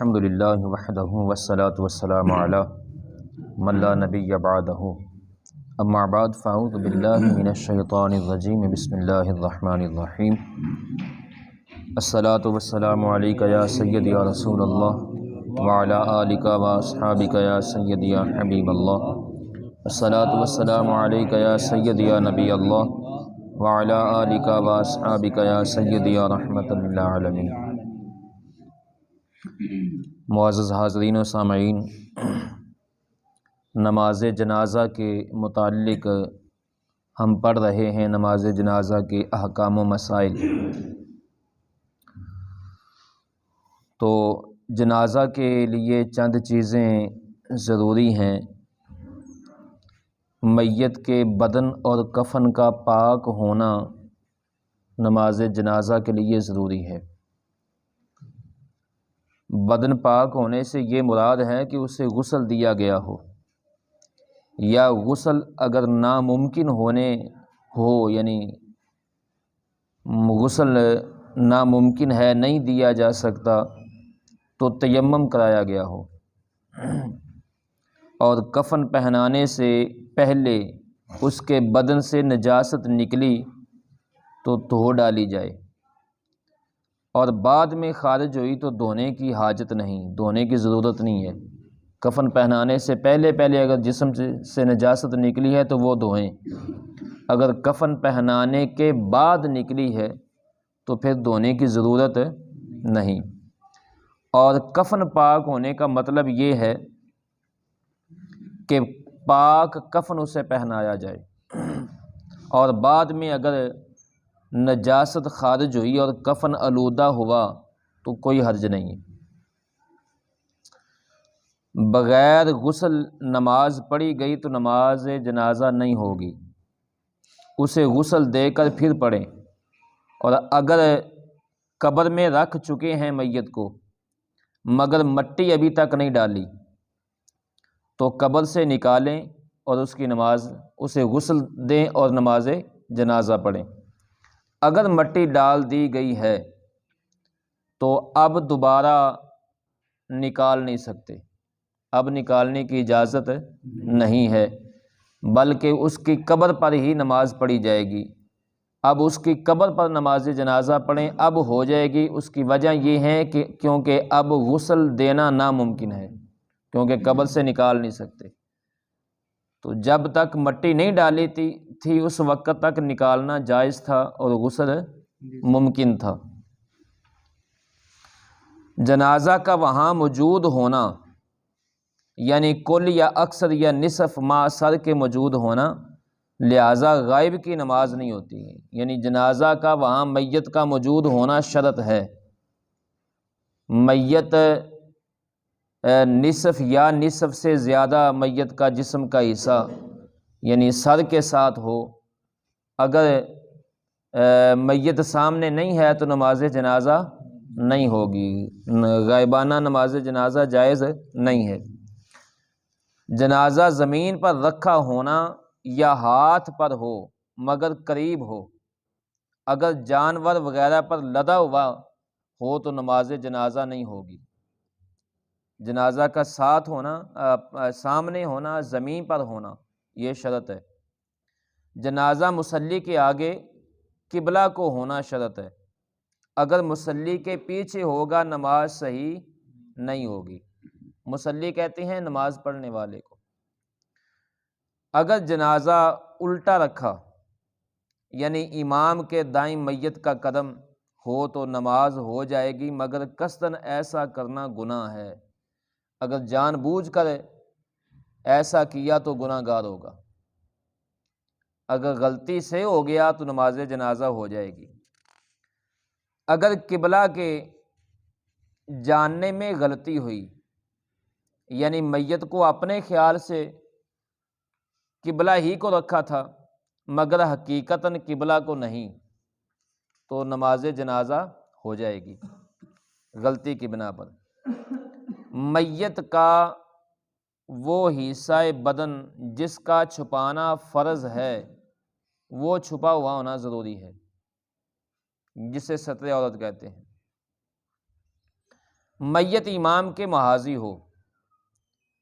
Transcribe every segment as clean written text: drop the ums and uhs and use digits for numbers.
الحمدللہ وحدہ والصلاة والسلام علی من لا نبی بعدہ اما بعد فاعوذ باللہ من الشیطان الرجیم بسم اللہ الرحمن الرحیم الصلاة والسلام علیکہ یا سید یا رسول اللہ وعلی آلکہ واصحابکہ یا سید یا حبیب اللہ الصلاة والسلام علیکہ یا سید یا نبی اللہ وعلی آلکہ واصحابکہ یا سید یا رحمت للعالمین۔ معزز حاضرین و سامعین، نماز جنازہ کے متعلق ہم پڑھ رہے ہیں نماز جنازہ کے احکام و مسائل۔ تو جنازہ کے لیے چند چیزیں ضروری ہیں۔ میت کے بدن اور کفن کا پاک ہونا نماز جنازہ کے لیے ضروری ہے۔ بدن پاک ہونے سے یہ مراد ہے کہ اسے غسل دیا گیا ہو، یا غسل اگر ناممکن یعنی غسل ناممکن ہے، نہیں دیا جا سکتا، تو تیمم کرایا گیا ہو، اور کفن پہنانے سے پہلے اس کے بدن سے نجاست نکلی تو دھو ڈالی جائے، اور بعد میں خارج ہوئی تو دھونے کی حاجت نہیں، دھونے کی ضرورت نہیں ہے۔ کفن پہنانے سے پہلے اگر جسم سے نجاست نکلی ہے تو وہ دھوئیں، اگر کفن پہنانے کے بعد نکلی ہے تو پھر دھونے کی ضرورت نہیں۔ اور کفن پاک ہونے کا مطلب یہ ہے کہ پاک کفن اسے پہنایا جائے، اور بعد میں اگر نجاست خارج ہوئی اور کفن آلودہ ہوا تو کوئی حرج نہیں ہے۔ بغیر غسل نماز پڑھی گئی تو نماز جنازہ نہیں ہوگی، اسے غسل دے کر پھر پڑھیں۔ اور اگر قبر میں رکھ چکے ہیں میت کو مگر مٹی ابھی تک نہیں ڈالی تو قبر سے نکالیں اور اسے غسل دیں اور نماز جنازہ پڑھیں۔ اگر مٹی ڈال دی گئی ہے تو اب دوبارہ نکال نہیں سکتے، اب نکالنے کی اجازت نہیں ہے، بلکہ اس کی قبر پر ہی نماز پڑھی جائے گی۔ اب اس کی قبر پر نماز جنازہ پڑھیں، اب ہو جائے گی۔ اس کی وجہ یہ ہے کہ کیونکہ اب غسل دینا ناممکن ہے، کیونکہ قبر سے نکال نہیں سکتے۔ تو جب تک مٹی نہیں ڈالی تھی اس وقت تک نکالنا جائز تھا اور غسل ممکن تھا۔ جنازہ کا وہاں موجود ہونا یعنی کل یا اکثر یا نصف ما سر کے موجود ہونا، لہذا غائب کی نماز نہیں ہوتی ہے۔ یعنی جنازہ کا وہاں میت کا موجود ہونا شرط ہے۔ میت نصف یا نصف سے زیادہ میت کا جسم کا حصہ یعنی سر کے ساتھ ہو، اگر میت سامنے نہیں ہے تو نماز جنازہ نہیں ہوگی، غائبانہ نماز جنازہ جائز نہیں ہے۔ جنازہ زمین پر رکھا ہونا یا ہاتھ پر ہو مگر قریب ہو، اگر جانور وغیرہ پر لدا ہوا ہو تو نماز جنازہ نہیں ہوگی۔ جنازہ کا ساتھ ہونا، سامنے ہونا، زمین پر ہونا، یہ شرط ہے۔ جنازہ مصلی کے آگے قبلہ کو ہونا شرط ہے، اگر مصلی کے پیچھے ہوگا نماز صحیح نہیں ہوگی۔ مصلی کہتے ہیں نماز پڑھنے والے کو۔ اگر جنازہ الٹا رکھا یعنی امام کے دائیں میت کا قدم ہو تو نماز ہو جائے گی، مگر قصداً ایسا کرنا گناہ ہے۔ اگر جان بوجھ کر ایسا کیا تو گناہ گار ہوگا، اگر غلطی سے ہو گیا تو نماز جنازہ ہو جائے گی۔ اگر قبلہ کے جاننے میں غلطی ہوئی یعنی میت کو اپنے خیال سے قبلہ ہی کو رکھا تھا مگر حقیقتاً قبلہ کو نہیں، تو نماز جنازہ ہو جائے گی غلطی کی بنا پر۔ میت کا وہ حصہ بدن جس کا چھپانا فرض ہے وہ چھپا ہوا ہونا ضروری ہے، جسے ستر عورت کہتے ہیں۔ میت امام کے محاذی ہو،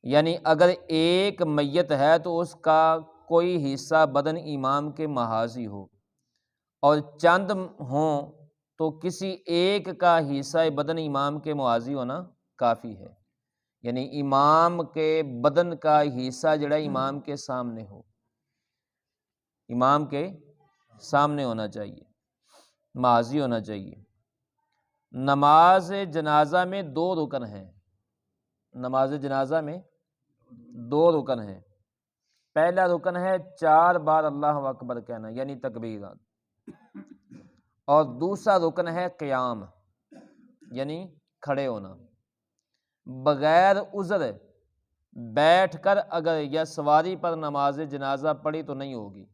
یعنی اگر ایک میت ہے تو اس کا کوئی حصہ بدن امام کے محاذی ہو، اور چند ہوں تو کسی ایک کا حصہ بدن امام کے محاذی ہونا کافی ہے، یعنی امام کے بدن کا حصہ جڑا امام کے سامنے ہو، امام کے سامنے ہونا چاہیے، محاذی ہونا چاہیے۔ نماز جنازہ میں 2 رکن ہیں، نماز جنازہ میں 2 رکن ہیں۔ پہلا رکن ہے 4 بار اللہ اکبر کہنا یعنی تکبیرات، اور دوسرا رکن ہے قیام یعنی کھڑے ہونا۔ بغیر عذر بیٹھ کر اگر یا سواری پر نماز جنازہ پڑھی تو نہیں ہوگی۔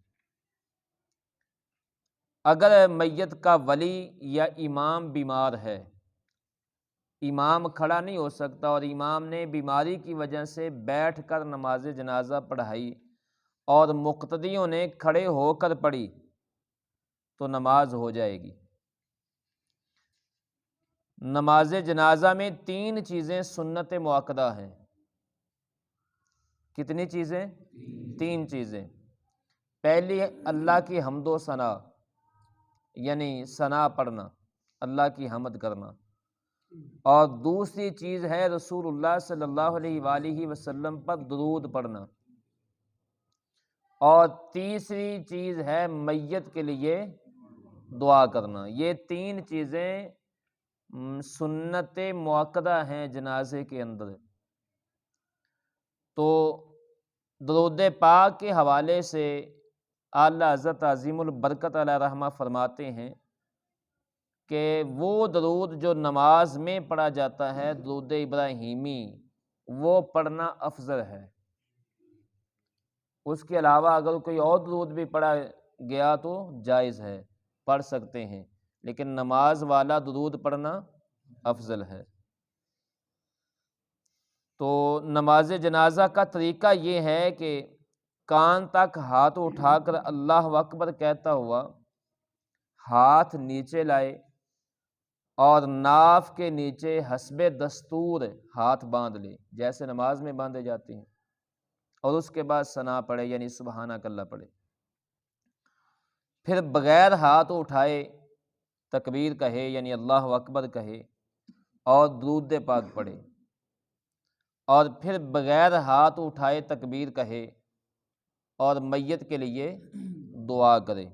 اگر میت کا ولی یا امام بیمار ہے، امام کھڑا نہیں ہو سکتا اور امام نے بیماری کی وجہ سے بیٹھ کر نماز جنازہ پڑھائی اور مقتدیوں نے کھڑے ہو کر پڑھی تو نماز ہو جائے گی۔ نماز جنازہ میں 3 چیزیں سنت مؤکدہ ہیں۔ کتنی چیزیں؟ 3 چیزیں۔ پہلی اللہ کی حمد و ثنا، یعنی ثنا پڑھنا، اللہ کی حمد کرنا، اور دوسری چیز ہے رسول اللہ صلی اللہ علیہ وآلہ وسلم پر درود پڑھنا، اور تیسری چیز ہے میت کے لیے دعا کرنا۔ یہ 3 چیزیں سنت مؤکدہ ہیں جنازے کے اندر۔ تو درود پاک کے حوالے سے اعلیٰ حضرت عظیم البرکت علیہ رحمہ فرماتے ہیں کہ وہ درود جو نماز میں پڑھا جاتا ہے، درود ابراہیمی، وہ پڑھنا افضل ہے۔ اس کے علاوہ اگر کوئی اور درود بھی پڑھا گیا تو جائز ہے، پڑھ سکتے ہیں، لیکن نماز والا درود پڑھنا افضل ہے۔ تو نماز جنازہ کا طریقہ یہ ہے کہ کان تک ہاتھ اٹھا کر اللہ اکبر کہتا ہوا ہاتھ نیچے لائے اور ناف کے نیچے حسب دستور ہاتھ باندھ لے، جیسے نماز میں باندھے جاتے ہیں، اور اس کے بعد ثنا پڑھے یعنی سبحانک اللہ پڑھے۔ پھر بغیر ہاتھ اٹھائے تکبیر کہے یعنی اللہ اکبر کہے اور درود پاک پڑھے، اور پھر بغیر ہاتھ اٹھائے تکبیر کہے اور میت کے لیے دعا کرے۔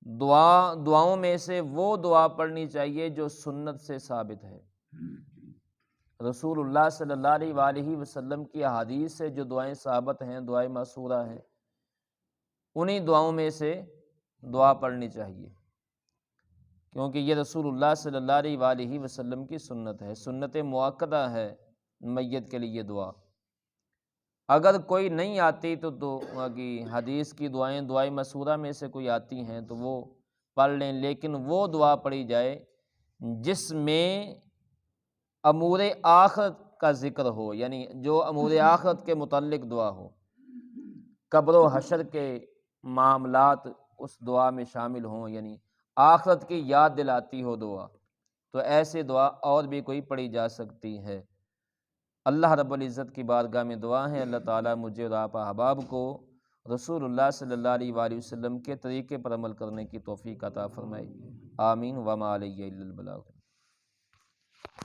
دعاؤں میں سے وہ دعا پڑھنی چاہیے جو سنت سے ثابت ہے۔ رسول اللہ صلی اللہ علیہ وآلہ وسلم کی احادیث سے جو دعائیں ثابت ہیں، دعائیں مأثورہ ہیں، انہی دعاؤں میں سے دعا پڑھنی چاہیے، کیونکہ یہ رسول اللہ صلی اللہ علیہ وآلہ وسلم کی سنت ہے، سنت مؤکدہ ہے میت کے لیے دعا۔ اگر کوئی نہیں آتی تو حدیث کی دعائیں مأثورہ میں سے کوئی آتی ہیں تو وہ پڑھ لیں، لیکن وہ دعا پڑھی جائے جس میں امور آخرت کا ذکر ہو، یعنی جو امور آخرت کے متعلق دعا ہو، قبر و حشر کے معاملات اس دعا میں شامل ہوں، یعنی آخرت کی یاد دلاتی ہو دعا، تو ایسے دعا اور بھی کوئی پڑھی جا سکتی ہے۔ اللہ رب العزت کی بارگاہ میں دعا ہے اللہ تعالیٰ مجھے اور آپ احباب کو رسول اللہ صلی اللہ علیہ وآلہ وسلم کے طریقے پر عمل کرنے کی توفیق عطا فرمائے، آمین۔ وما علیہ الا البلاغ۔